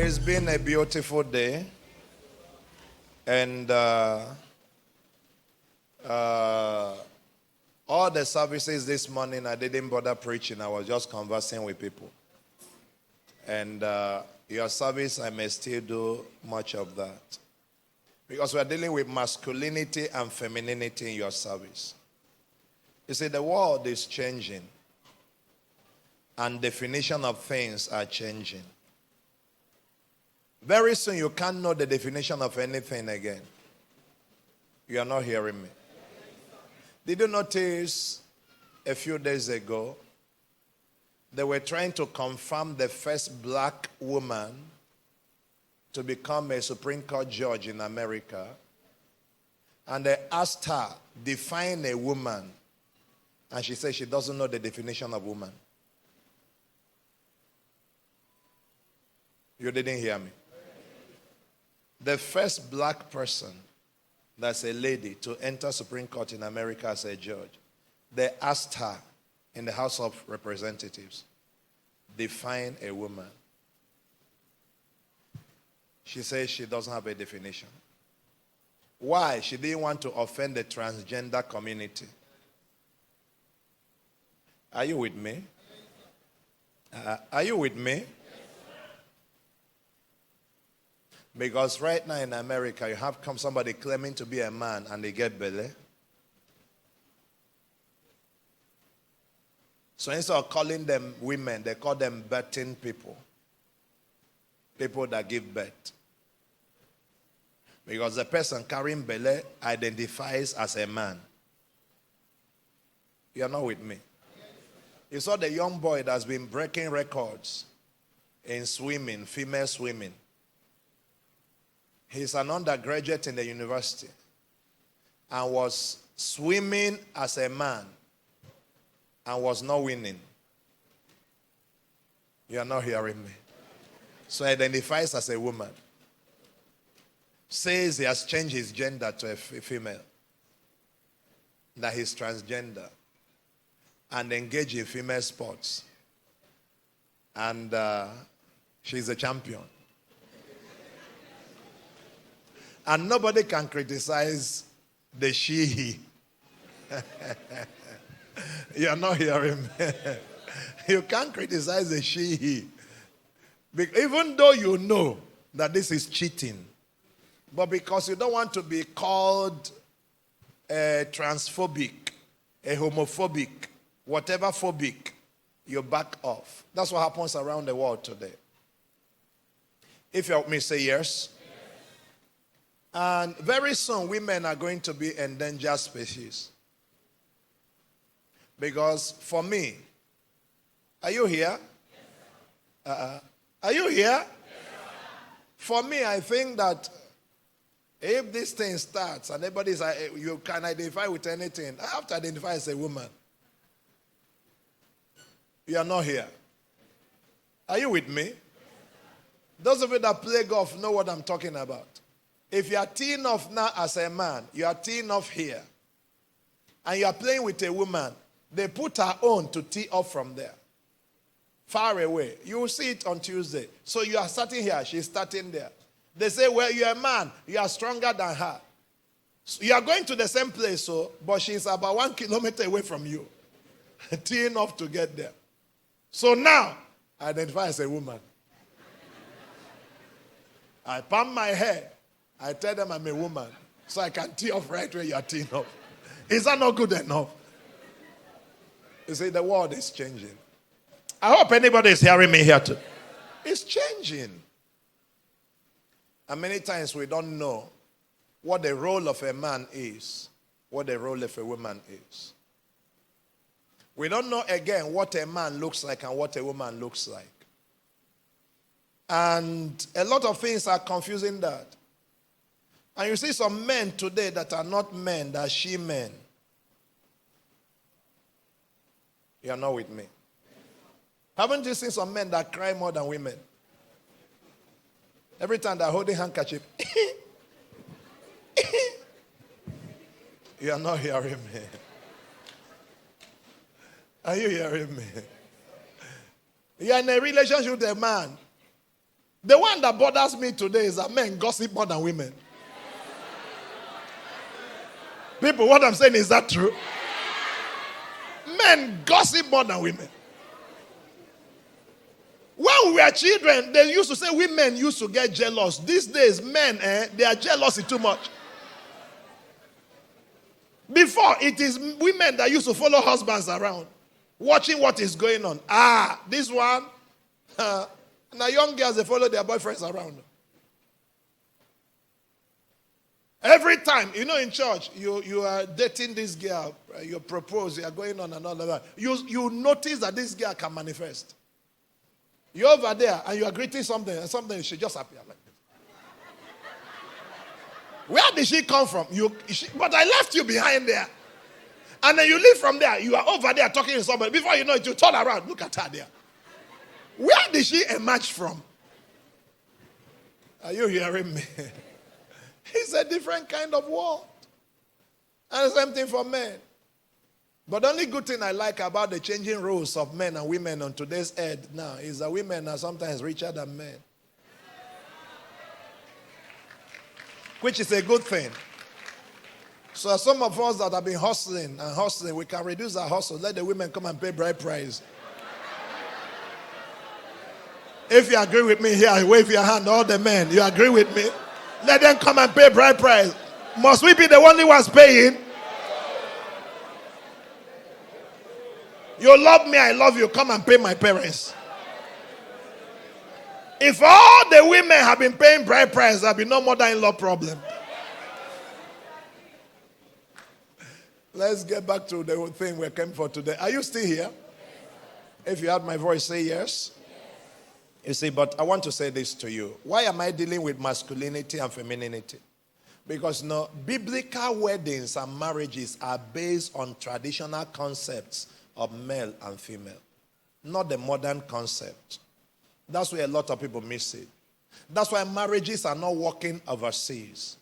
It's been a beautiful day, and all the services this morning, I didn't bother preaching. I was just conversing with people. And your service, I may still do much of that. Because we are dealing with masculinity and femininity in your service. You see, the world is changing. And definition of things are changing. Very soon you can't know the definition of anything again. You are not hearing me. Did you notice a few days ago, they were trying to confirm the first black woman to become a Supreme Court judge in America. And they asked her, define a woman. And she said she doesn't know the definition of woman. You didn't hear me. The first black person, that's a lady, to enter Supreme Court in America as a judge, they asked her in the House of Representatives, define a woman. She says she doesn't have a definition. Why? She didn't want to offend the transgender community. Are you with me? Are you with me? Because right now in America, you have somebody claiming to be a man and they get belly. So instead of calling them women, they call them birthing people. People that give birth. Because the person carrying belly identifies as a man. You are not with me. You saw the young boy that's been breaking records in swimming, female swimming. He's an undergraduate in the university and was swimming as a man and was not winning. You are not hearing me. So identifies as a woman. Says he has changed his gender to a female. That he's transgender. And engaged in female sports. And she's a champion. And nobody can criticize the she-he. You are not hearing me. You can't criticize the she-he. Even though you know that this is cheating. But because you don't want to be called a transphobic, a homophobic, whatever phobic, you back off. That's what happens around the world today. If you help me say yes. And very soon, women are going to be endangered species. Because for me, are you here? Are you here? For me, I think that if this thing starts and everybody's, you can identify with anything, I have to identify as a woman. You are not here. Are you with me? Those of you that play golf know what I'm talking about. If you are teeing off now as a man, you are teeing off here, and you are playing with a woman, they put her on to tee off from there. Far away. You will see it on Tuesday. So you are starting here, she's starting there. They say, well, you're a man, you are stronger than her. So you are going to the same place, but she's about 1 kilometer away from you. Teeing off to get there. So now, I identify as a woman. I palm my hair. I tell them I'm a woman, so I can tee off right where you are teeing off. Is that not good enough? You see, the world is changing. I hope anybody is hearing me here too. It's changing. And many times we don't know what the role of a man is, what the role of a woman is. We don't know again what a man looks like and what a woman looks like. And a lot of things are confusing that. And you see some men today that are not men, that are she-men. You are not with me. Haven't you seen some men that cry more than women? Every time they're holding handkerchief. You are not hearing me. Are you hearing me? You are in a relationship with a man. The one that bothers me today is that men gossip more than women. People, what I'm saying, is that true? Men gossip more than women. When we were children, they used to say women used to get jealous. These days, men, they are jealous too much. Before, it is women that used to follow husbands around, watching what is going on. This one. Now young girls, they follow their boyfriends around. Every time, in church, you are dating this girl, you propose, you are going on and all of that. You notice that this girl can manifest. You're over there and you are greeting something and something should just appear like this. Where did she come from? But I left you behind there. And then you leave from there. You are over there talking to somebody. Before you know it, you turn around. Look at her there. Where did she emerge from? Are you hearing me? It's a different kind of world. And the same thing for men. But the only good thing I like about the changing roles of men and women on today's earth now is that women are sometimes richer than men. Which is a good thing. So some of us that have been hustling, we can reduce our hustle. Let the women come and pay bride price. If you agree with me here, wave your hand, all the men. You agree with me? Let them come and pay bride price. Must we be the only ones paying? You love me, I love you. Come and pay my parents. If all the women have been paying bride price, there'll be no mother-in-law problem. Let's get back to the thing we came for today. Are you still here? If you heard my voice, say yes. You see, but I want to say this to you. Why am I dealing with masculinity and femininity? Because biblical weddings and marriages are based on traditional concepts of male and female, not the modern concept. That's where a lot of people miss it. That's why marriages are not working overseas.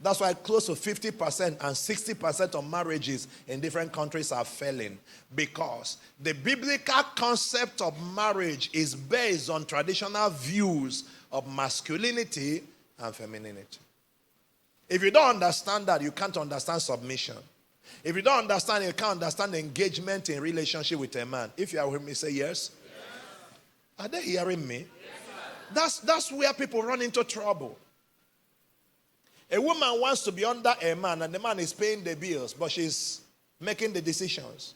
That's why close to 50% and 60% of marriages in different countries are failing, because the biblical concept of marriage is based on traditional views of masculinity and femininity. If you don't understand that, you can't understand submission. If you don't understand, you can't understand engagement in relationship with a man. If you are with me, say yes. Are they hearing me? That's where people run into trouble. A woman wants to be under a man and the man is paying the bills, but she's making the decisions.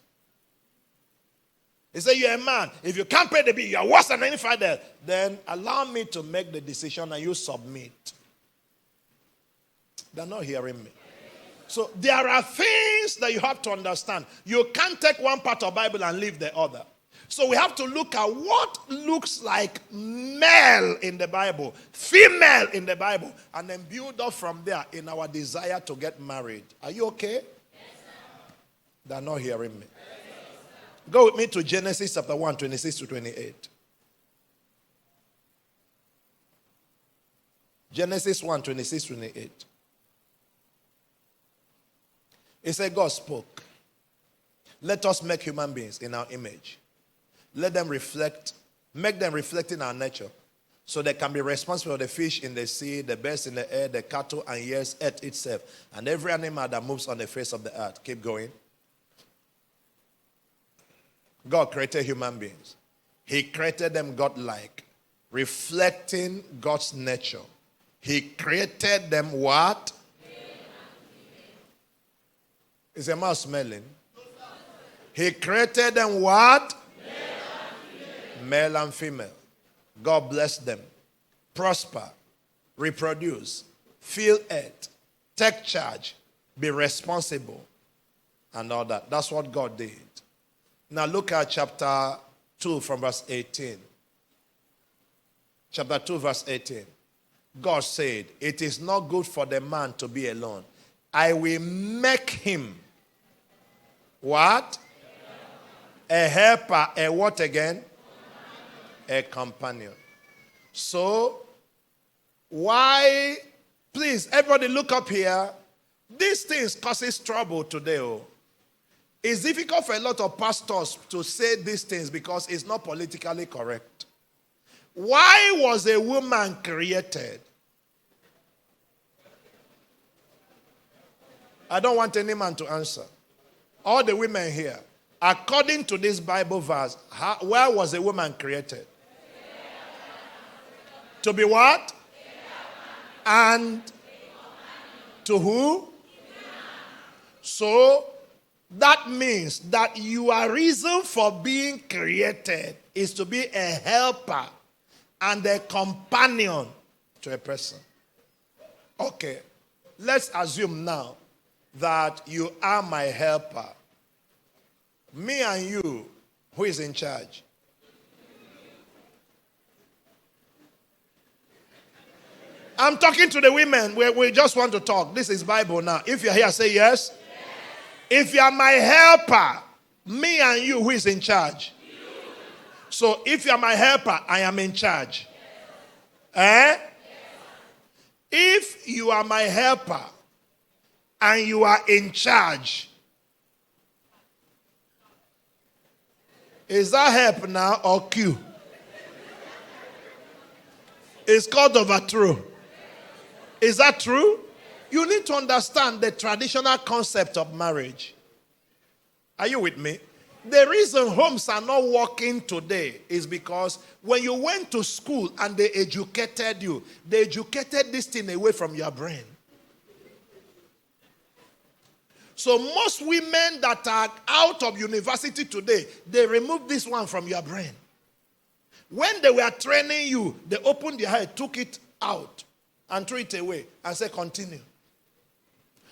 He said, you're a man. If you can't pay the bill, you're worse than any father. Then allow me to make the decision and you submit. They're not hearing me. So there are things that you have to understand. You can't take one part of the Bible and leave the other. So we have to look at what looks like male in the Bible, female in the Bible, and then build up from there in our desire to get married. Are you okay? Yes, sir. They're not hearing me. Yes, go with me to Genesis chapter 1, 26 to 28. Genesis 1, 26 to 28. It said, God spoke. Let us make human beings in our image. Let them reflect, make them reflect in our nature, so they can be responsible for the fish in the sea, the birds in the air, the cattle, and yes, earth itself, and every animal that moves on the face of the earth. Keep going. God created human beings. He created them godlike, reflecting God's nature. He created them what? Is a mouse smelling? He created them what? Male and female. God bless them. Prosper. Reproduce. Fill earth. Take charge. Be responsible. And all that. That's what God did. Now look at chapter 2 from verse 18. Chapter 2 verse 18. God said, it is not good for the man to be alone. I will make him what? A helper. A what again? A companion. So, why, please, everybody look up here. These things causes trouble today. It's difficult for a lot of pastors to say these things because it's not politically correct. Why was a woman created? I don't want any man to answer. All the women here. According to this Bible verse, where was a woman created? To be what? And to who? So, that means that your reason for being created is to be a helper and a companion to a person. Okay, let's assume now that you are my helper. Me and you, who is in charge? I'm talking to the women. We just want to talk. This is Bible now. If you're here, say yes. Yes. If you are my helper, me and you, who is in charge? You. So if you are my helper, I am in charge. Yes. Eh? Yes. If you are my helper and you are in charge, is that help now or cue? It's called overthrow. Is that true? You need to understand the traditional concept of marriage. Are you with me? The reason homes are not working today is because when you went to school and they educated you, they educated this thing away from your brain. So most women that are out of university today, they removed this one from your brain. When they were training you, they opened their head, took it out, and threw it away, and said, continue.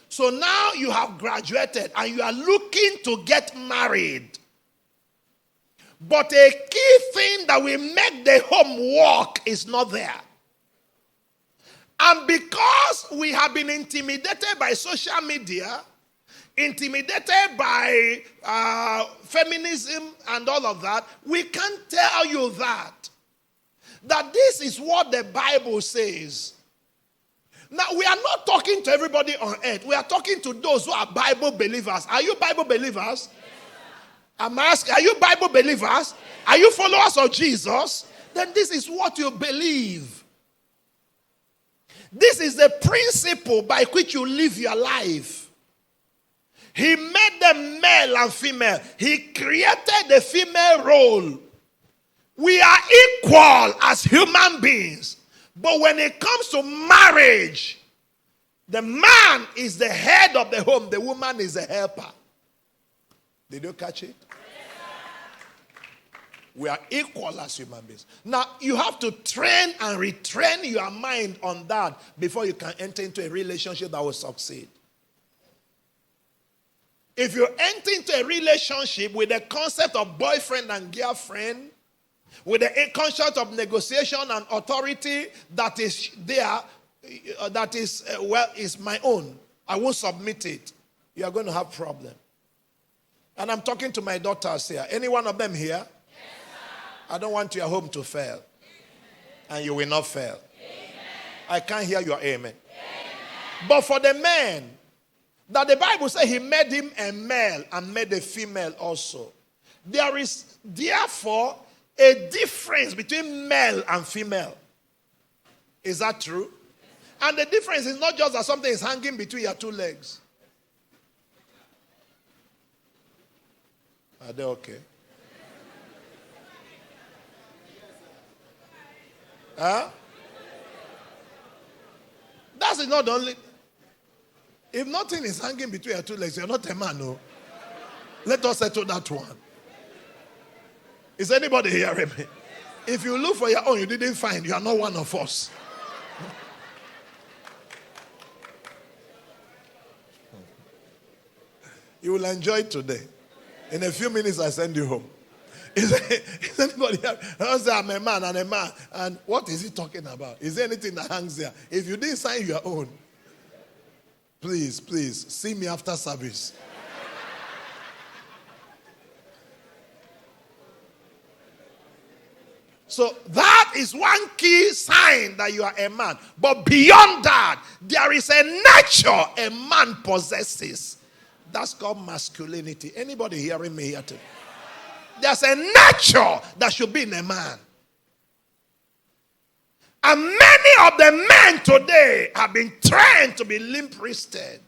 So now you have graduated, and you are looking to get married. But a key thing that will make the home work is not there. And because we have been intimidated by social media, intimidated by feminism and all of that, we can't tell you that this is what the Bible says. Now, we are not talking to everybody on earth. We are talking to those who are Bible believers. Are you Bible believers? Yes. I'm asking, are you Bible believers? Yes. Are you followers of Jesus? Then this is what you believe. This is the principle by which you live your life. He made them male and female. He created the female role. We are equal as human beings. But when it comes to marriage, the man is the head of the home. The woman is the helper. Did you catch it? We are equal as human beings. Now, you have to train and retrain your mind on that before you can enter into a relationship that will succeed. If you enter into a relationship with the concept of boyfriend and girlfriend, with the concept of negotiation and authority that is there, that is, is my own, I won't submit it, you are going to have problem. And I'm talking to my daughters here. Any one of them here? Yes, I don't want your home to fail. Amen. And you will not fail. Amen. I can't hear your amen. Amen. But for the man, that the Bible says he made him a male and made a female also. There is therefore a difference between male and female. Is that true? And the difference is not just that something is hanging between your two legs. Are they okay? Huh? That's not the only. If nothing is hanging between your two legs, you're not a man, no. Let us settle that one. Is anybody hearing me? If you look for your own, you didn't find, you are not one of us. You will enjoy it today. In a few minutes, I send you home. Is anybody here? I say, I'm a man and a man. And what is he talking about? Is there anything that hangs there? If you didn't sign your own, please, see me after service. So that is one key sign that you are a man. But beyond that, there is a nature a man possesses. That's called masculinity. Anybody hearing me here today? There's a nature that should be in a man. And many of the men today have been trained to be limp-wristed.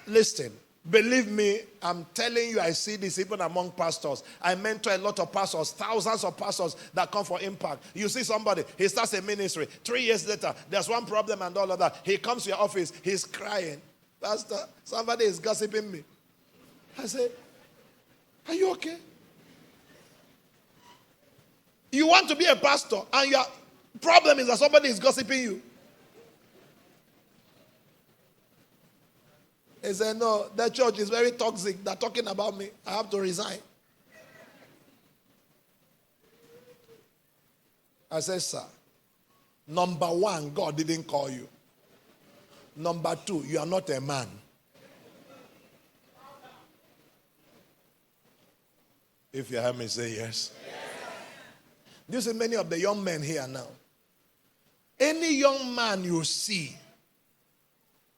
Listen, believe me, I'm telling you, I see this even among pastors. I mentor a lot of pastors, thousands of pastors that come for impact. You see somebody, he starts a ministry. 3 years later, there's one problem and all of that. He comes to your office, he's crying. Pastor, somebody is gossiping me. I say, are you okay? You want to be a pastor and your problem is that somebody is gossiping you. He said, no, that church is very toxic. They're talking about me. I have to resign. I said, sir, number one, God didn't call you. Number two, you are not a man. If you hear me, say yes. You see many of the young men here now. Any young man you see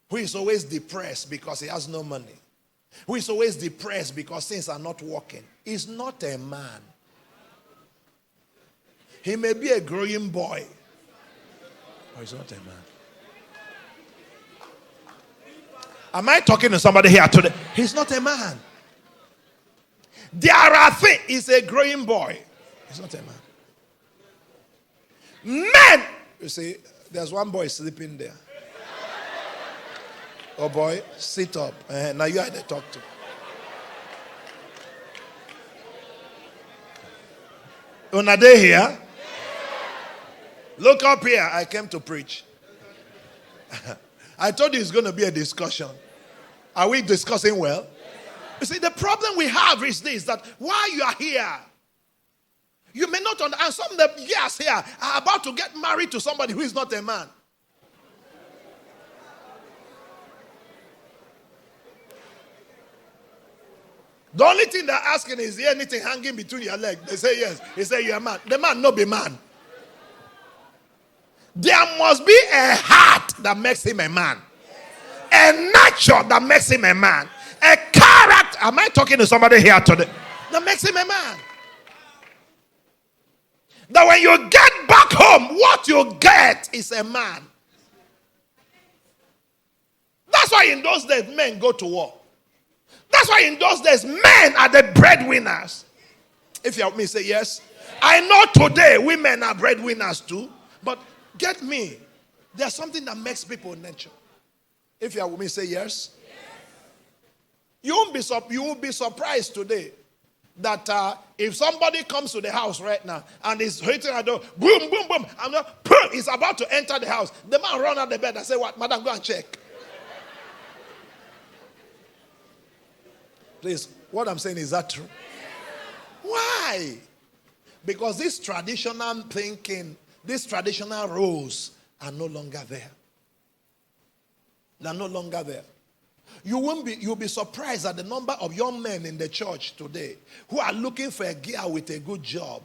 who is always depressed because he has no money, who is always depressed because things are not working, is not a man. He may be a growing boy, but he's not a man. Am I talking to somebody here today? He's not a man. There are things. He's a growing boy. He's not a man. Men, you see, there's one boy sleeping there. Oh boy, sit up. Now you had to talk to. Una day here? Look up here. I came to preach. I told you it's going to be a discussion. Are we discussing well? You see, the problem we have is this, that while you are here, you may not understand. Some of the years here are about to get married to somebody who is not a man. The only thing they're asking is there anything hanging between your legs? They say yes. They say you're a man. The man no be man. There must be a heart that makes him a man. A nature that makes him a man. A character. Am I talking to somebody here today? That makes him a man. That when you get back home, what you get is a man. That's why in those days men go to war. That's why in those days men are the breadwinners. If you help me say yes. I know today women are breadwinners too. But get me. There's something that makes people nature. If you help me say yes. You won't be surprised today that if somebody comes to the house right now and is hitting at the door, boom, boom, boom, and he's about to enter the house. The man run out the bed and say, what? Madam, go and check. Please, what I'm saying, is that true? Why? Because this traditional thinking, these traditional roles are no longer there. They're no longer there. You'll be surprised at the number of young men in the church today who are looking for a girl with a good job,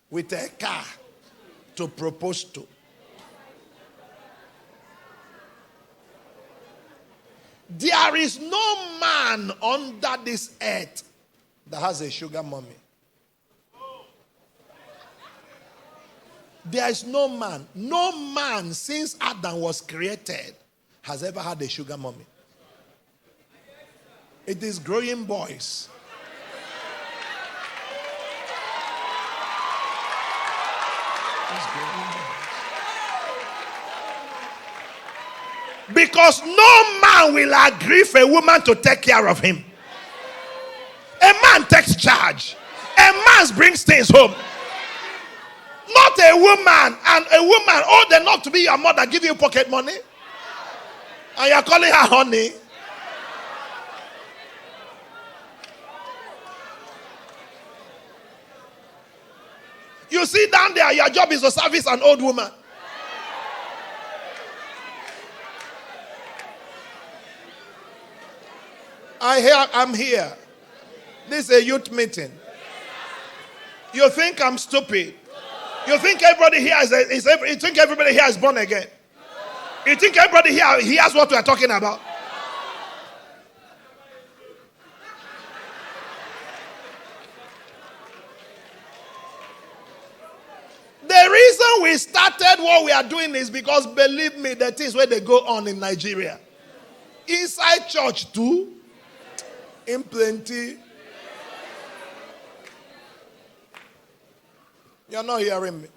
with a car to propose to. There is no man under this earth that has a sugar mommy. There is no man. No man since Adam was created has ever had a sugar mommy. It is growing boys. It's growing boys. Because no man will agree for a woman to take care of him. A man takes charge. A man brings things home. Not a woman. And a woman old enough to be your mother give you pocket money. And you're calling her honey. You sit down there, your job is to service an old woman. I'm here. This is a youth meeting. You think I'm stupid? You think everybody here is born again? You think everybody here hears what we are talking about? reason we started what we are doing is because, believe me, the things where they go on in Nigeria. Inside church too. In plenty. You're not hearing me.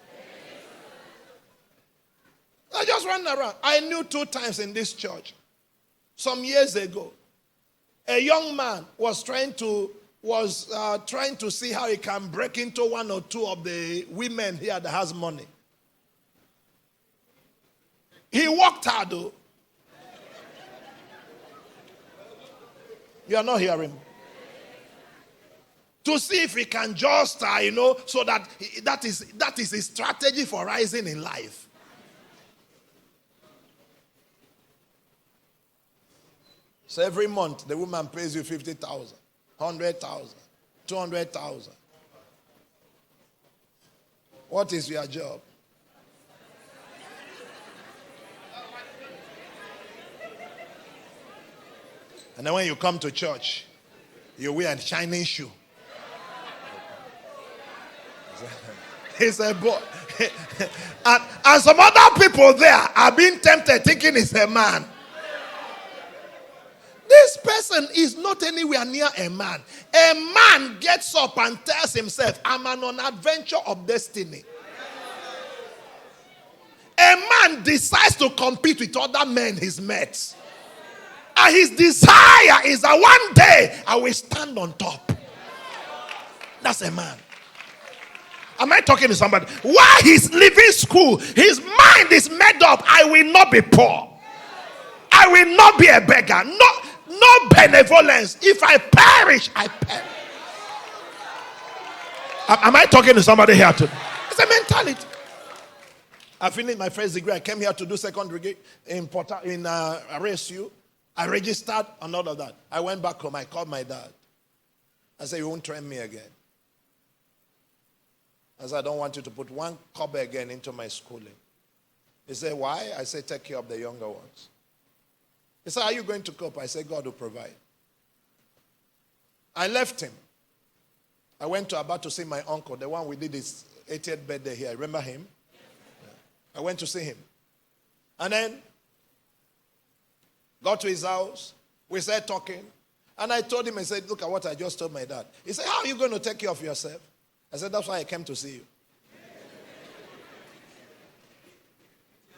I just ran around. I knew 2 times in this church. Some years ago, a young man was trying to see how he can break into 1 or 2 of the women here that has money. He worked hard though. You are not hearing me. To see if he can just, so that is his strategy for rising in life. So every month, the woman pays you 50,000, 100,000, 200,000. What is your job? And then when you come to church, you wear a shining shoe. He said, boy. and some other people there are being tempted thinking it's a man. This person is not anywhere near a man. A man gets up and tells himself, I'm on an adventure of destiny. A man decides to compete with other men he's met. And his desire is that one day I will stand on top. That's a man. Am I talking to somebody? While he's leaving school, his mind is made up. I will not be poor. I will not be a beggar. No benevolence. If I perish, I perish. Am I talking to somebody here too? It's a mentality. I finished my first degree. I came here to do second degree in RSU. I registered and all of that. I went back home. I called my dad. I said, you won't train me again. I said, I don't want you to put 1 kobo again into my schooling. He said, why? I said, take care of the younger ones. He said, are you going to cope? I said, God will provide. I left him. I went about to see my uncle, the one we did his 80th birthday here. Remember him? I went to see him. And then got to his house. We started talking. And I told him, I said, look at what I just told my dad. He said, how are you going to take care of yourself? I said, that's why I came to see you.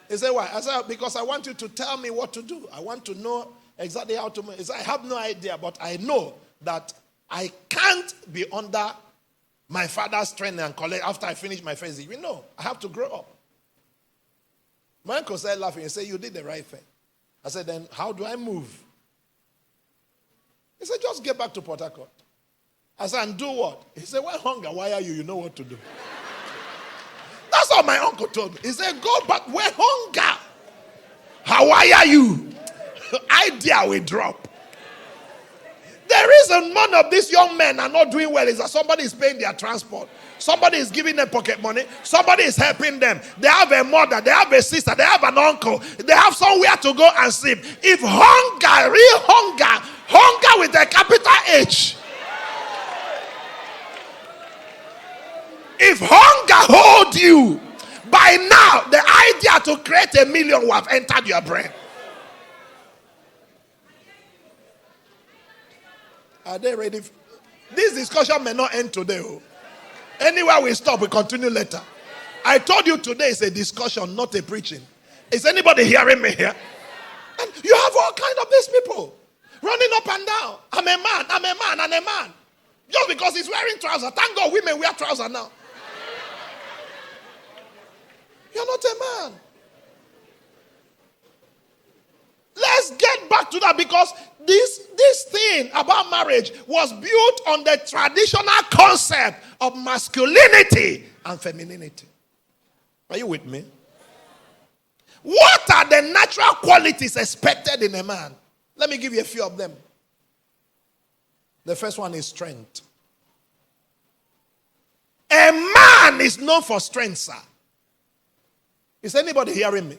He said, why? I said, because I want you to tell me what to do. I want to know exactly how to move. He said, I have no idea, but I know that I can't be under my father's training and college after I finish my first degree. No, I have to grow up. My uncle started laughing. He said, you did the right thing. I said, then how do I move? He said, just get back to Port Harcourt. I said, and do what? He said, when hunger wire you, you know what to do. That's what my uncle told me. He said, go back where hunger. How wire you? Idea will drop. The reason none of these young men are not doing well is that somebody is paying their transport. Somebody is giving them pocket money. Somebody is helping them. They have a mother. They have a sister. They have an uncle. They have somewhere to go and sleep. If hunger, real hunger, hunger with a capital H. If hunger hold you, by now the idea to create $1 million will have entered your brain. Are they ready? This discussion may not end today. Anywhere we stop, we continue later. I told you today is a discussion, not a preaching. Is anybody hearing me here? And you have all kinds of these people running up and down. I'm a man, I'm a man, I'm a man. Just because he's wearing trousers. Thank God women wear trousers now. You're not a man. Let's get back to that, because this thing about marriage was built on the traditional concept of masculinity and femininity. Are you with me? What are the natural qualities expected in a man? Let me give you a few of them. The first one is strength. A man is known for strength, sir. Is anybody hearing me?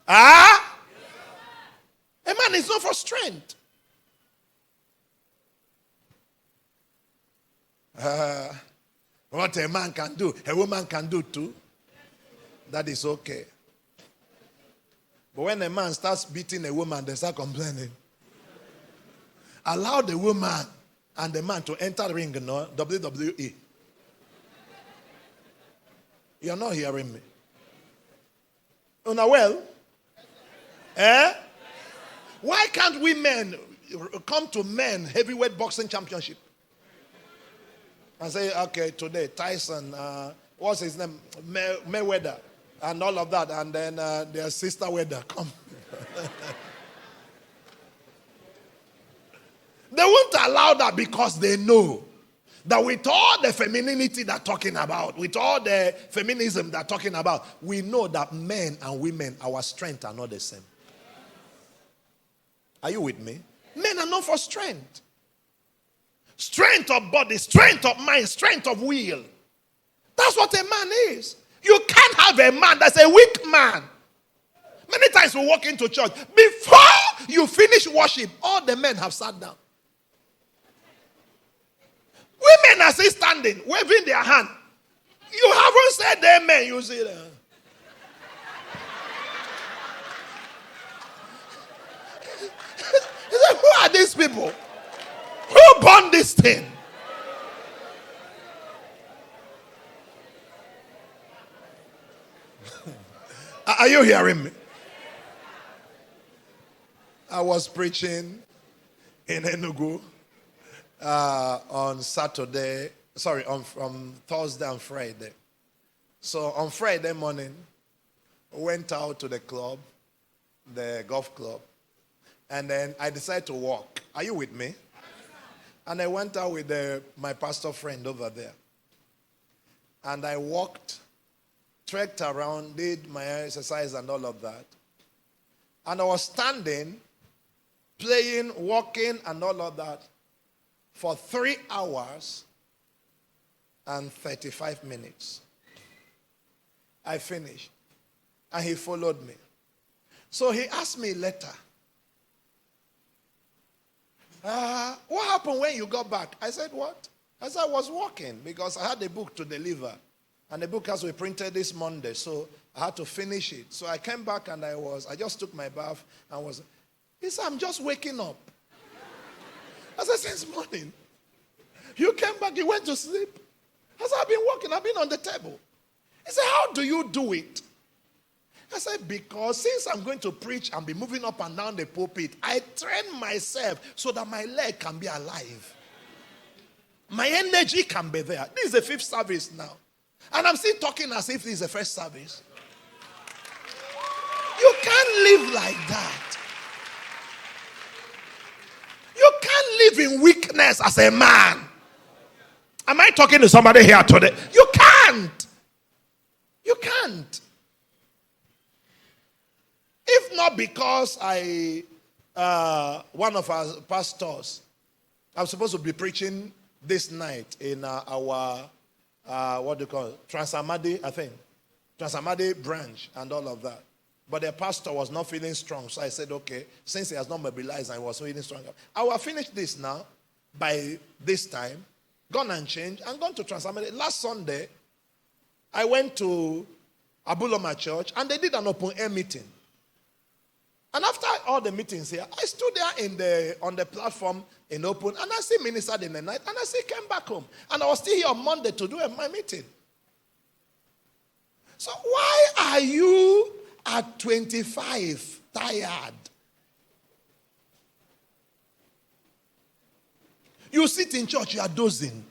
Ah? A man is known for strength. What a man can do, a woman can do too. That is okay. But when a man starts beating a woman, they start complaining. Allow the woman and the man to enter the ring, no? WWE. You're not hearing me. Una well? Eh? Why can't women come to men heavyweight boxing championship and say, okay, today Tyson, what's his name, Mayweather, and all of that, and then their sister Weather come. They won't allow that because they know that with all the femininity they're talking about, with all the feminism they're talking about, we know that men and women, our strength are not the same. Are you with me? Men are known for strength. Strength of body, strength of mind, strength of will. That's what a man is. You can't have a man that's a weak man. Many times we walk into church. Before you finish worship, all the men have sat down. Women are still standing, waving their hand. You haven't said amen, you see that. Who are these people? Who born this thing? Are you hearing me? I was preaching in Enugu on Saturday, from Thursday and Friday. So on Friday morning, we went out to the club, the golf club, and then I decided to walk. Are you with me? And I went out with my pastor friend over there. And I walked, trekked around, did my exercise and all of that. And I was standing, playing, walking and all of that for 3 hours and 35 minutes. I finished. And he followed me. So he asked me later, what happened when you got back? I said, what? I said, I was walking because I had a book to deliver. And the book has been printed this Monday, so I had to finish it. So I came back and I just took my bath and he said, I'm just waking up. I said, since morning. You came back, you went to sleep. I said, I've been walking, I've been on the table. He said, how do you do it? I said, because since I'm going to preach and be moving up and down the pulpit, I train myself so that my leg can be alive. My energy can be there. This is the 5th service now. And I'm still talking as if this is the first service. You can't live like that. You can't live in weakness as a man. Am I talking to somebody here today? You can't. You can't. If not because one of our pastors, I'm supposed to be preaching this night in our, what do you call it? Transamadi, I think. Transamadi branch and all of that. But the pastor was not feeling strong. So I said, okay, since he has not mobilized and he was feeling stronger, I will finish this now by this time. Gone and changed and gone to Transamadi. Last Sunday, I went to Abuloma Church and they did an open air meeting. And after all the meetings here, I stood there on the platform in open, and I still ministered in the night, and I still came back home. And I was still here on Monday to do my meeting. So why are you at 25 tired? You sit in church, you are dozing.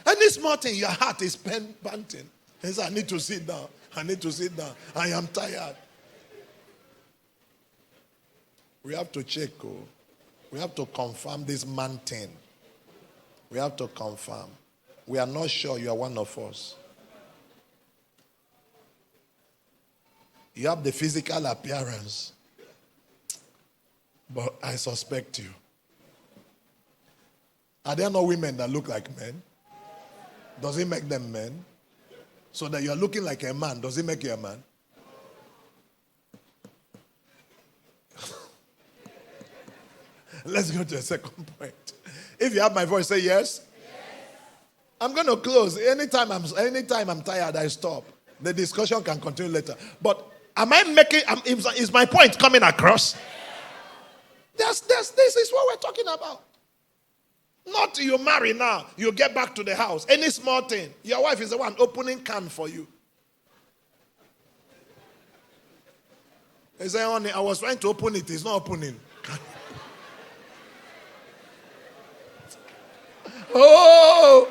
And this morning, your heart is panting. He said, I need to sit down. I need to sit down. I am tired. We have to check. We have to confirm this man thing. We have to confirm. We are not sure you are one of us. You have the physical appearance. But I suspect you. Are there no women that look like men? Does it make them men? So that you are looking like a man, does it make you a man? Let's go to the second point. If you have my voice, say yes. I'm going to close. Anytime I'm tired, I stop. The discussion can continue later. But is my point coming across? This is what we're talking about. Not you marry now, you get back to the house. Any small thing, your wife is the one opening can for you. He said, honey, I was trying to open it, it's not opening. Oh,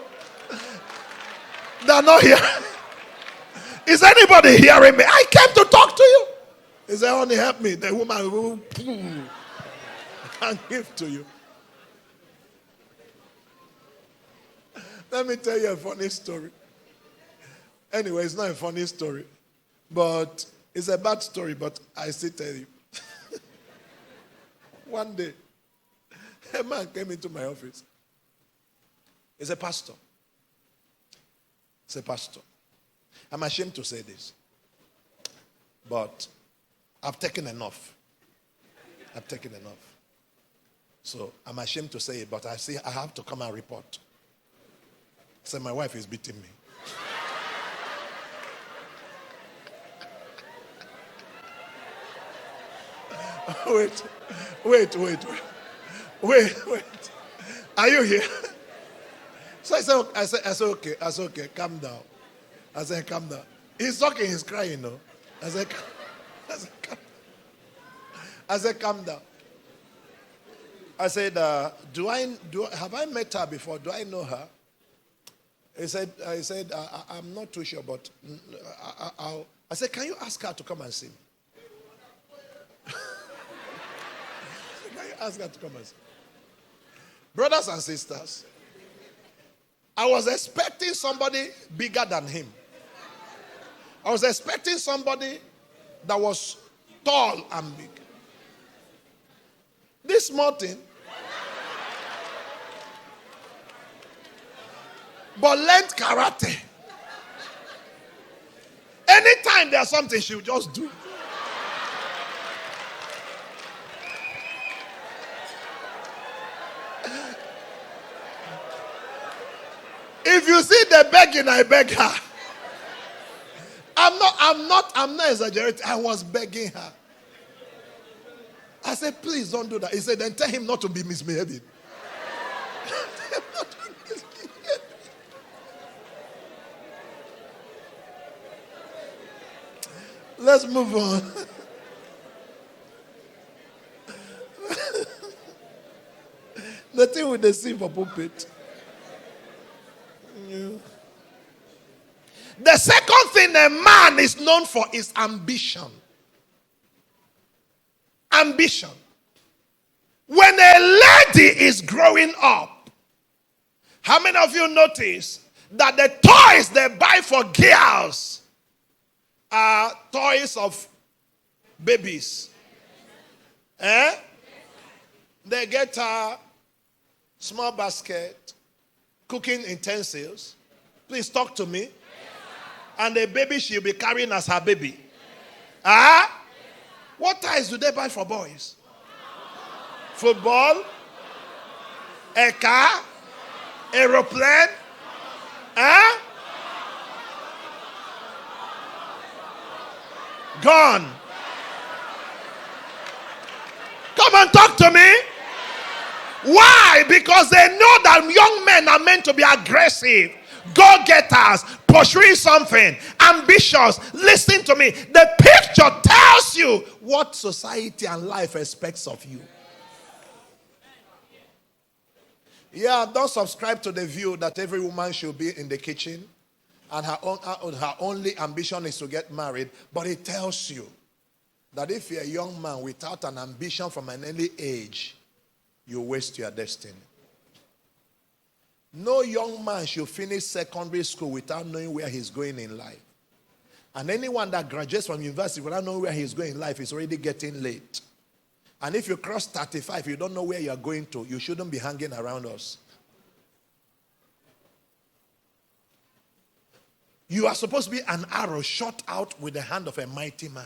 they're not here. Is anybody hearing me? I came to talk to you. He said, honey, help me. The woman will and give to you. Let me tell you a funny story. Anyway, it's not a funny story, but it's a bad story, but I still tell you. One day, a man came into my office. He's a pastor. He's a pastor. I'm ashamed to say this, but I've taken enough. I've taken enough. So I'm ashamed to say it, but I have to come and report. So my wife is beating me. Wait. Are you here? So I said, okay, calm down. I said, calm down. He's talking, he's crying, no? I said, calm down. I said, have I met her before? Do I know her? I said, I'm not too sure, but I said, can you ask her to come and see me? Can you ask her to come and see me? Brothers and sisters, I was expecting somebody bigger than him. I was expecting somebody that was tall and big. This small thing, but learned karate. Anytime there's something, she'll just do. If you see the begging, I beg her. I'm not exaggerating. I was begging her. I said, please don't do that. He said, then tell him not to be misbehaving. Let's move on. The thing with the silver pulpit. Yeah. The second thing a man is known for is ambition. Ambition. When a lady is growing up, how many of you notice that the toys they buy for girls are toys of babies? They get a small basket, cooking utensils. Please talk to me. And the baby she'll be carrying as her baby. What toys do they buy for boys? Football? A car? Aeroplane? Gone. Come and talk to me. Why? Because they know that young men are meant to be aggressive, go-getters, pursuing something, ambitious. Listen to me. The picture tells you what society and life expects of you. Yeah, don't subscribe to the view that every woman should be in the kitchen and her only ambition is to get married. But it tells you that if you're a young man without an ambition from an early age, you waste your destiny. No young man should finish secondary school without knowing where he's going in life. And anyone that graduates from university without knowing where he's going in life is already getting late. And if you cross 35, you don't know where you're going to, you shouldn't be hanging around us. You are supposed to be an arrow shot out with the hand of a mighty man.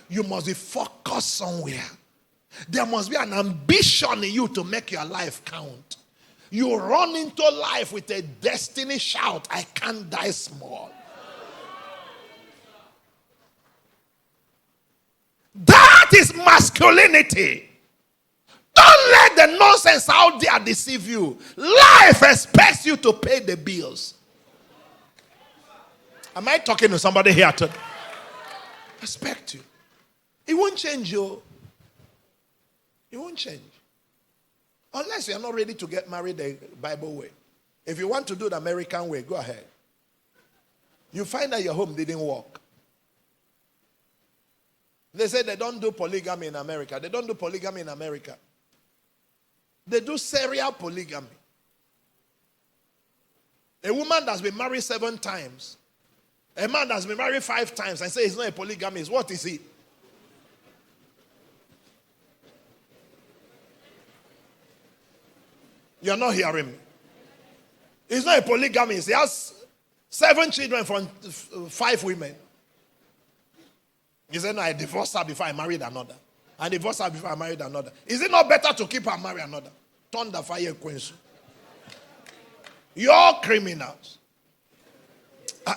You must be focused somewhere. There must be an ambition in you to make your life count. You run into life with a destiny shout, I can't die small. That is masculinity. Don't let the nonsense out there deceive you. Life expects you to pay the bills. Am I talking to somebody here today? Expect you. It won't change you. It won't change. Unless you're not ready to get married the Bible way. If you want to do the American way, go ahead. You find that your home didn't work. They say they don't do polygamy in America. They don't do polygamy in America. They do serial polygamy. A woman that's been married 7 times, a man that's been married 5 times and say he's not a polygamist, what is he? You're not hearing me. He's not a polygamist. He has 7 children from 5 women. He said, no, I divorced her before I married another. I divorced her before I married another. Is it not better to keep her and marry another? Thunder, fire, quench. You're criminals.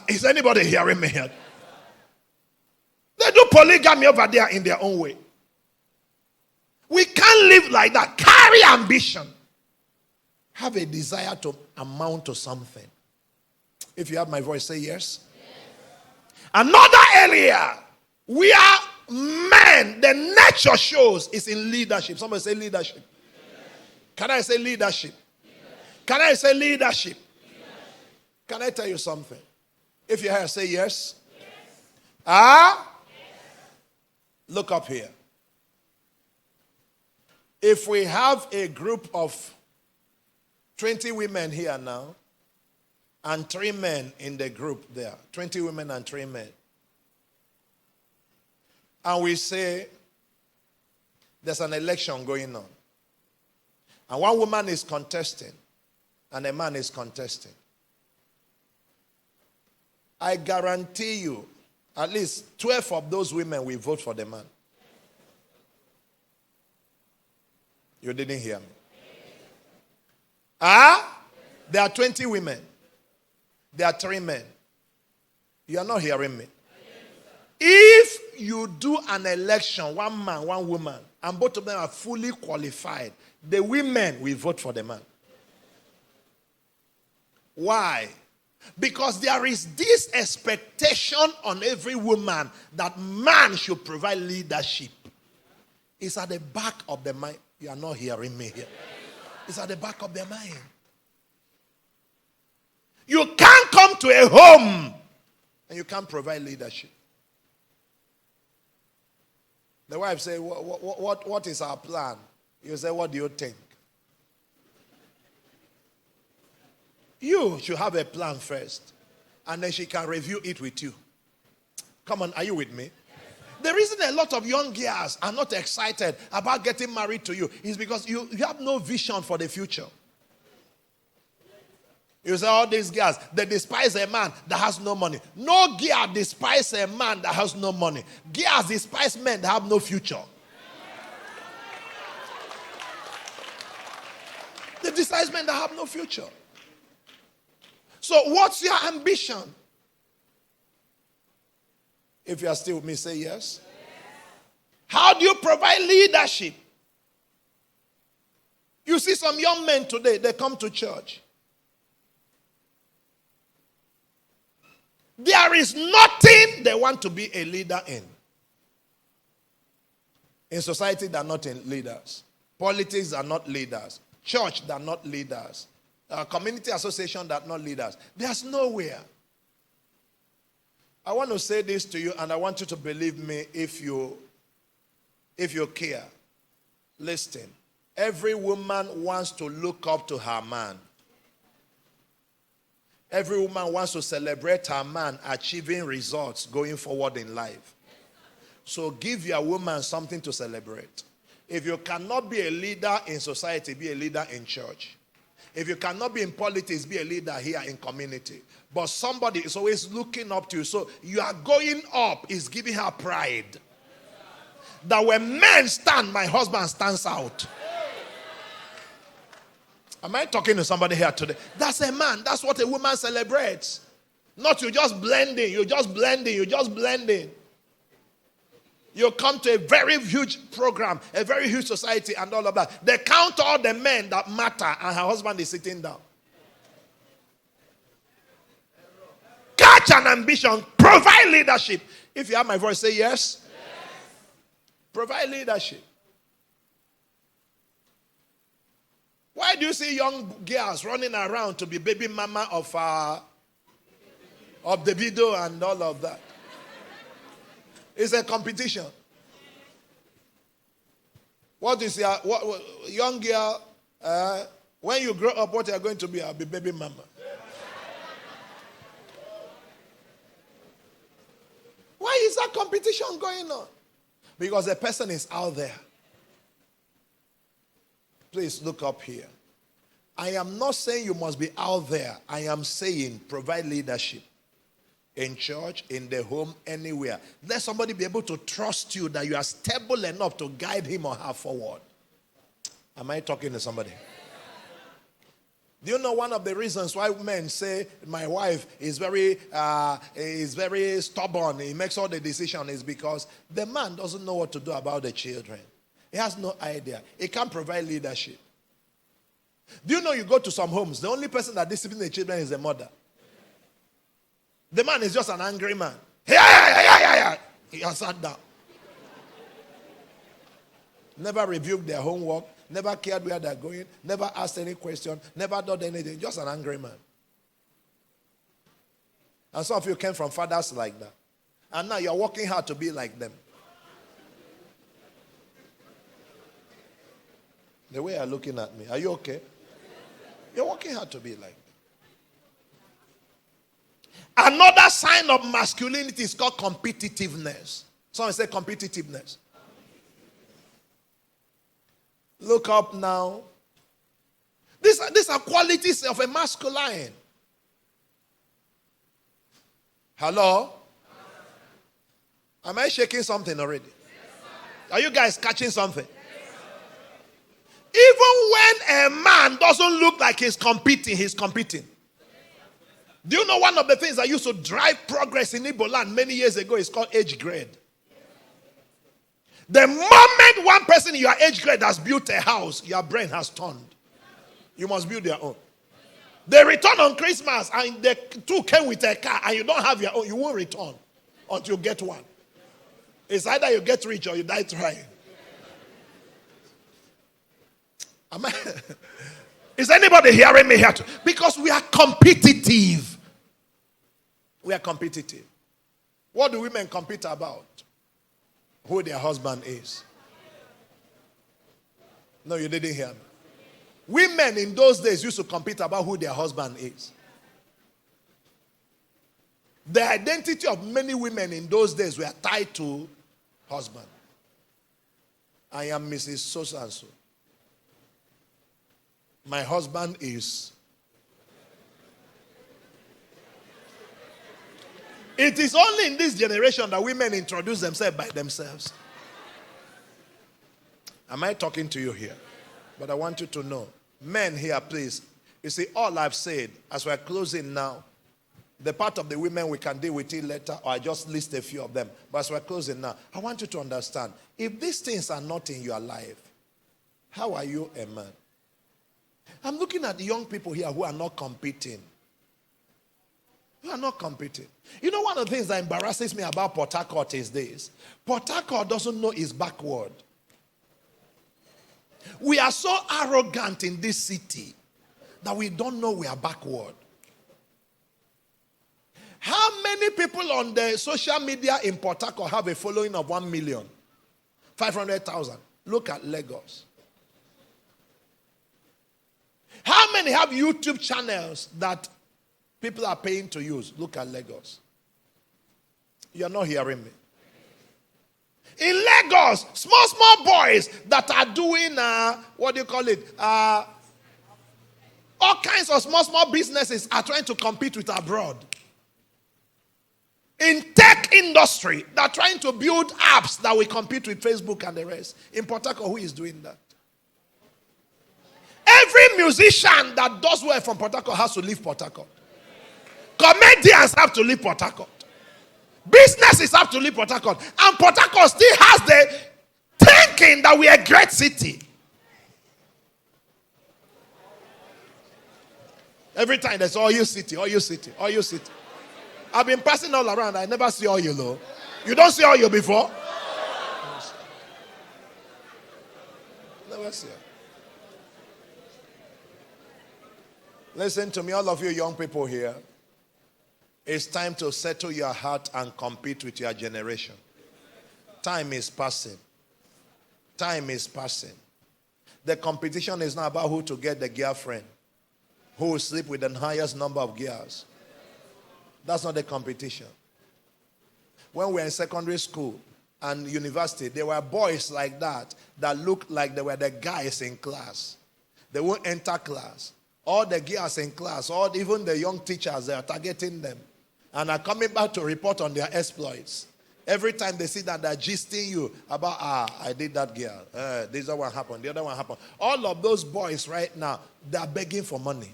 Is anybody hearing me here? They do polygamy over there in their own way. We can't live like that. Carry ambition. Have a desire to amount to something. If you have my voice, say yes. Another area where men, the nature shows, is in leadership. Somebody say leadership. Can I say leadership? Can I say leadership? Can I tell you something? If you're here, say yes. Look up here. If we have a group of 20 women here now, and 3 men in the group there, 20 women and 3 men, and we say there's an election going on, and 1 woman is contesting, and a man is contesting, I guarantee you, at least 12 of those women will vote for the man. You didn't hear me. There are 20 women. There are 3 men. You are not hearing me. If you do an election, 1 man, 1 woman, and both of them are fully qualified, the women will vote for the man. Why? Because there is this expectation on every woman that man should provide leadership. It's at the back of the mind. You are not hearing me here. It's at the back of their mind. You can't come to a home and you can't provide leadership. The wife says, what is our plan? You say, what do you think? You should have a plan first, and then she can review it with you. Come on, are you with me? The reason a lot of young girls are not excited about getting married to you is because you have no vision for the future. You say, all these girls, they despise a man that has no money. No girl despises a man that has no money. Girls despise men that have no future. They despise men that have no future. So what's your ambition? If you are still with me, say yes. How do you provide leadership? You see some young men today, they come to church. There is nothing they want to be a leader in. In society, they are not leaders. Politics are not leaders. Church, they are not leaders. Community association, they are not leaders. There's nowhere. I want to say this to you, and I want you to believe me if you care. Listen. Every woman wants to look up to her man. Every woman wants to celebrate her man achieving results going forward in life. So give your woman something to celebrate. If you cannot be a leader in society, be a leader in church. If you cannot be in politics, be a leader here in community. But somebody is always looking up to you. So you are going up is giving her pride. That when men stand, my husband stands out. Am I talking to somebody here today? That's a man. That's what a woman celebrates. Not you just blending. You just blending. You just blending. You come to a very huge program, a very huge society and all of that. They count all the men that matter and her husband is sitting down. Catch an ambition. Provide leadership. If you have my voice, say yes. Yes. Provide leadership. Why do you see young girls running around to be baby mama of the video and all of that? It's a competition. What is your young girl? When you grow up, what you are going to be? I'll be baby mama. Why is that competition going on? Because the person is out there. Please look up here. I am not saying you must be out there. I am saying provide leadership. In church, in the home, anywhere. Let somebody be able to trust you that you are stable enough to guide him or her forward. Am I talking to somebody? Do you know one of the reasons why men say my wife is very stubborn, he makes all the decisions, is because the man doesn't know what to do about the children. He has no idea. He can't provide leadership. Do you know you go to some homes, the only person that disciplines the children is the mother. The man is just an angry man. He has sat down. Never reviewed their homework, never cared where they're going, never asked any question, never done anything, just an angry man. And some of you came from fathers like that. And now you're working hard to be like them. The way you're looking at me, are you okay? You're working hard to be like them. Another sign of masculinity is called competitiveness. Someone say competitiveness. Look up now. These are qualities of a masculine. Hello? Am I shaking something already? Are you guys catching something? Even when a man doesn't look like he's competing, he's competing. Do you know one of the things that used to drive progress in Igbo land many years ago is called age grade? The moment one person in your age grade has built a house, your brain has turned. You must build your own. They return on Christmas and the two came with a car and you don't have your own. You won't return until you get one. It's either you get rich or you die trying. Is anybody hearing me here? Because we are competitive. We are competitive. What do women compete about? Who their husband is. No, you didn't hear me. Women in those days used to compete about who their husband is. The identity of many women in those days were tied to husband. I am Mrs. So-and-so. My husband is. It is only in this generation that women introduce themselves by themselves. Am I talking to you here? But I want you to know. Men here, please. You see, all I've said, as we're closing now, the part of the women we can deal with it later, or I just list a few of them. But as we're closing now, I want you to understand, if these things are not in your life, how are you a man? I'm looking at the young people here who are not competing. Who are not competing. You know, one of the things that embarrasses me about Port Harcourt is this. Port Harcourt doesn't know it's backward. We are so arrogant in this city that we don't know we are backward. How many people on the social media in Port Harcourt have a following of 1,500,000? Look at Lagos. How many have YouTube channels that people are paying to use? Look at Lagos. You're not hearing me. In Lagos, small boys that are doing, all kinds of small businesses are trying to compete with abroad. In tech industry, they're trying to build apps that will compete with Facebook and the rest. In Port Harcourt, who is doing that? Every musician that does well from Port Harcourt has to leave Port Harcourt. Comedians have to leave Port Harcourt. Businesses have to leave Port Harcourt. And Port Harcourt still has the thinking that we are a great city. Every time there's Oyo City, Oyo City, Oyo City. I've been passing all around. I never see Oyo though. You don't see Oyo before? Never see it. Listen to me, all of you young people here. It's time to settle your heart and compete with your generation. Time is passing. Time is passing. The competition is not about who to get the girlfriend, who will sleep with the highest number of girls. That's not the competition. When we were in secondary school and university, there were boys like that looked like they were the guys in class. They won't enter class. All the girls in class, even the young teachers, they are targeting them and are coming back to report on their exploits. Every time they see that, they're gisting you about, I did that girl. This other one happened. The other one happened. All of those boys right now, they're begging for money.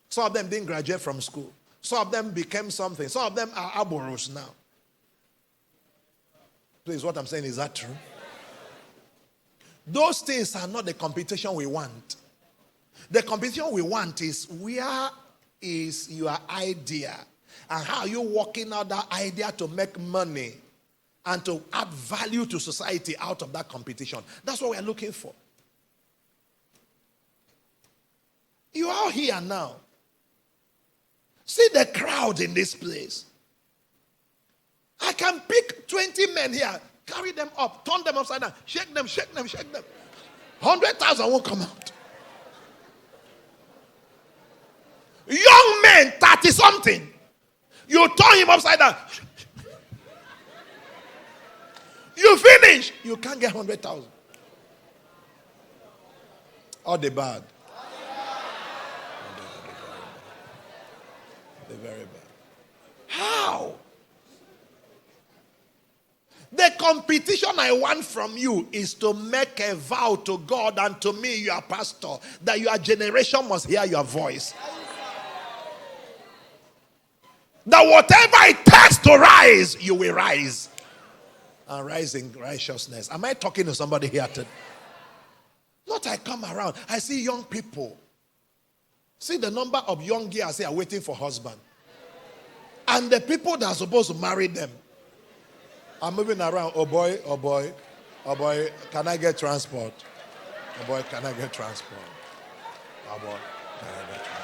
Some of them didn't graduate from school. Some of them became something. Some of them are aboros now. Please, what I'm saying, is that true? Those things are not the competition we want. The competition we want is, where is your idea? And how are you working out that idea to make money and to add value to society out of that competition? That's what we're looking for. You are here now. See the crowd in this place. I can pick 20 men here, carry them up, turn them upside down, shake them, shake them, shake them. 100,000 won't come out. Young men, 30-something. You turn him upside down. You finish. You can't get 100,000. All the bad. They're very bad. How? The competition I want from you is to make a vow to God and to me, your pastor, that your generation must hear your voice. That whatever it takes to rise, you will rise. And rise in righteousness. Am I talking to somebody here today? Not I come around. I see young people. See the number of young girls here waiting for husband. And the people that are supposed to marry them are moving around. Oh boy, oh boy, oh boy, can I get transport? Oh boy, can I get transport? Oh boy, can I get transport?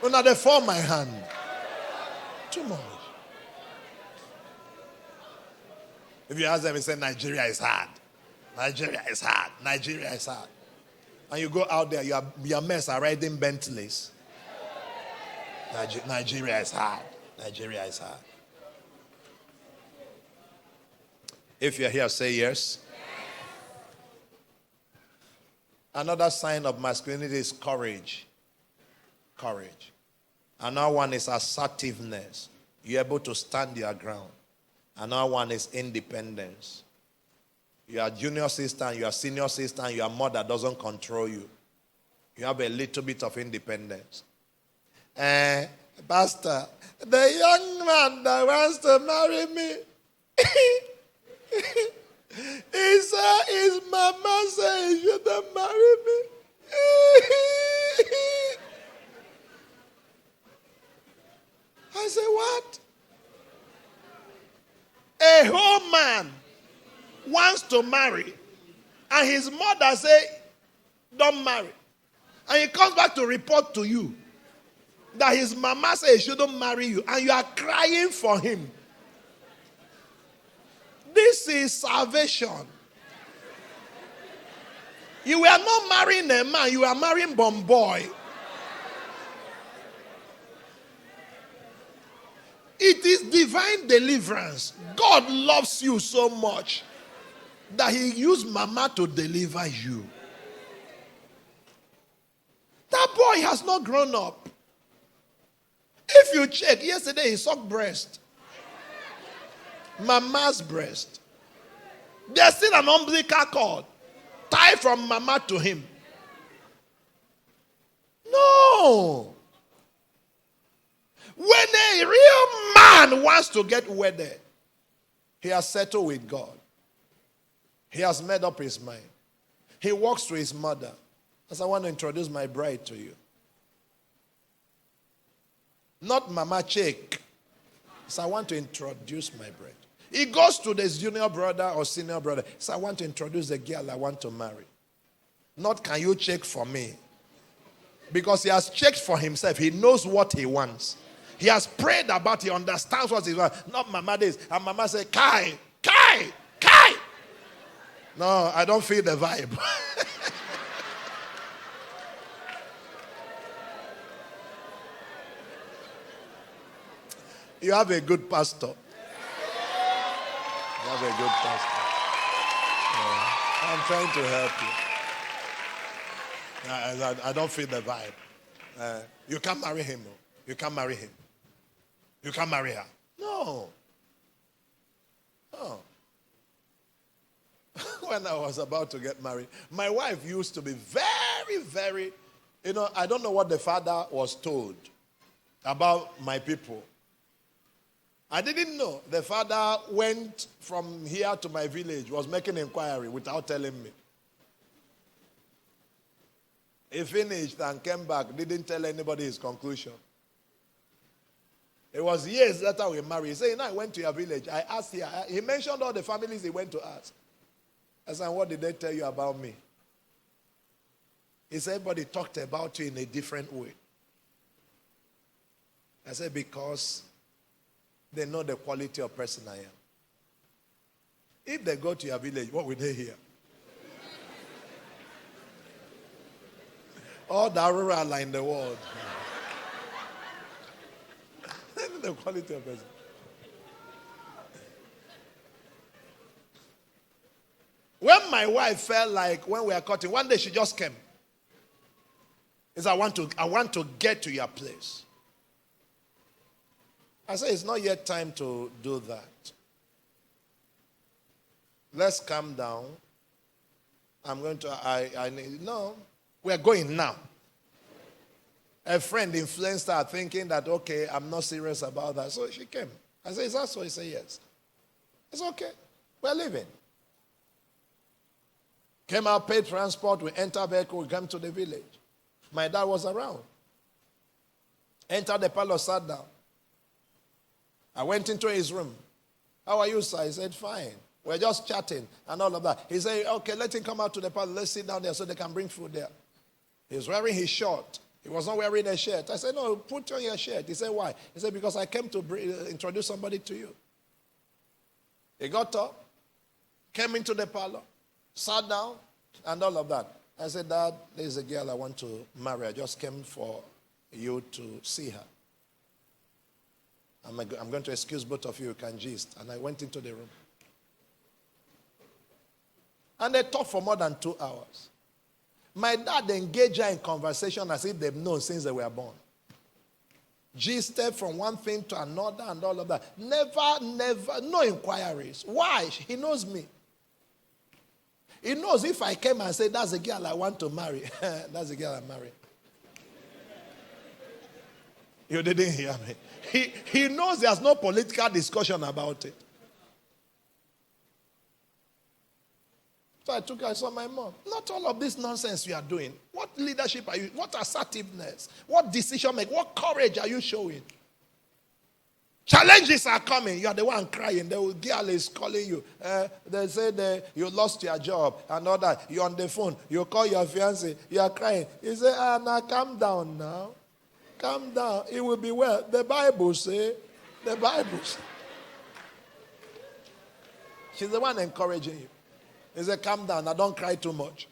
Well, now they form my hand. Too much. If you ask them, they say Nigeria is hard. Nigeria is hard. Nigeria is hard. And you go out there, your mess are riding Bentleys. Nigeria is hard. Nigeria is hard. If you're here, say yes. Another sign of masculinity is courage. Courage. Another one is assertiveness. You're able to stand your ground. Another one is independence. You are junior sister and you are senior sister and your mother doesn't control you. You have a little bit of independence. Pastor, the young man that wants to marry me, his mama said he shouldn't marry me. I said, what? A whole man wants to marry, and his mother say, don't marry. And he comes back to report to you that his mama says he shouldn't marry you, and you are crying for him. This is salvation. You were not marrying a man, you are marrying bomb boy. It is divine deliverance. God loves you so much that he used mama to deliver you. That boy has not grown up. If you check, yesterday he sucked breast. Mama's breast. There's still an umbilical cord tied from mama to him. No. When a real man wants to get wedded, he has settled with God. He has made up his mind. He walks to his mother. As I want to introduce my bride to you. Not Mama Check. So I want to introduce my bride. He goes to the junior brother or senior brother. So I want to introduce the girl I want to marry. Not can you check for me? Because he has checked for himself. He knows what he wants. He has prayed about it. He understands what he wants. Not Mama this. And Mama say, Kai. No, I don't feel the vibe. You have a good pastor. You have a good pastor. Yeah. I'm trying to help you. I don't feel the vibe. You can't marry him. You can't marry him. You can't marry her. No. When I was about to get married, my wife used to be very, very, I don't know what the father was told about my people. I didn't know. The father went from here to my village, was making inquiry without telling me. He finished and came back, didn't tell anybody his conclusion. It was years later we married. He said, I went to your village. I asked here. He mentioned all the families he went to ask. I said, what did they tell you about me? He said, everybody talked about you in a different way. I said, because they know the quality of person I am. If they go to your village, what will they hear? All the rural in the world. The quality of person. When my wife felt like when we were cutting, one day she just came. He said, I want to get to your place. I said, it's not yet time to do that. Let's calm down. I'm going to, no, we're going now. A friend influenced her thinking that, okay, I'm not serious about that. So she came. I said, is that so? He said, yes. It's okay. We're leaving. Came out, paid transport. We entered vehicle. We came to the village. My dad was around. Entered the parlor, sat down. I went into his room. How are you, sir? He said, fine. We're just chatting and all of that. He said, okay, let him come out to the parlor. Let's sit down there so they can bring food there. He was wearing his shirt. He was not wearing a shirt. I said, no, put on your shirt. He said, why? He said, because I came to introduce somebody to you. He got up, came into the parlor, sat down, and all of that. I said, Dad, there's a girl I want to marry. I just came for you to see her. I'm going to excuse both of you. You can gist. And I went into the room. And they talked for more than 2 hours. My dad engaged her in conversation as if they've known since they were born. Gisted from one thing to another and all of that. Never, no inquiries. Why? He knows me. He knows if I came and said, that's the girl I want to marry. That's the girl I marry. You didn't hear me. He knows there's no political discussion about it. So I took her, I saw my mom. Not all of this nonsense you are doing. What leadership are you? What assertiveness? What decision making? What courage are you showing? Challenges are coming. You are the one crying. The girl is calling you. They say you lost your job and all that. You're on the phone. You call your fiancé. You are crying. You say, now calm down now. Calm down. It will be well. The Bible say. The Bible say. She's the one encouraging you. He said, calm down. Now don't cry too much.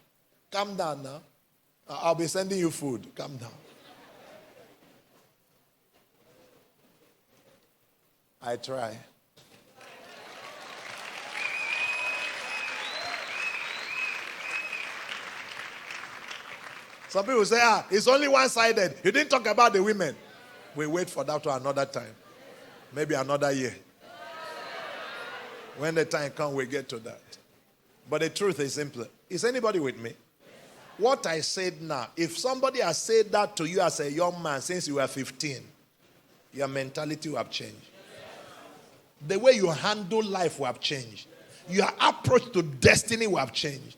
Calm down now. I'll be sending you food. Calm down. I try. Some people say, it's only one-sided. You didn't talk about the women. We wait for that to another time. Maybe another year. When the time comes, we get to that. But the truth is simple. Is anybody with me? What I said now, if somebody has said that to you as a young man since you were 15, your mentality will have changed. The way you handle life will have changed. Your approach to destiny will have changed.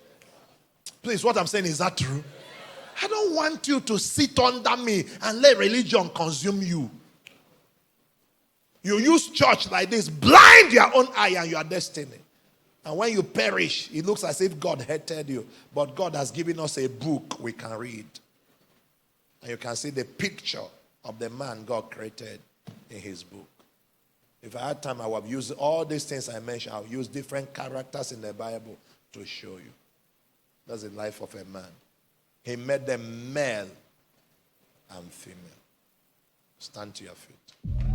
Please, what I'm saying, is that true? I don't want you to sit under me and let religion consume you. You use church like this, blind your own eye and your destiny. And when you perish, it looks as if God hated you. But God has given us a book we can read. And you can see the picture of the man God created in his book. If I had time, I would have used all these things I mentioned. I'll use different characters in the Bible to show you. That's the life of a man. He made them male and female. Stand to your feet.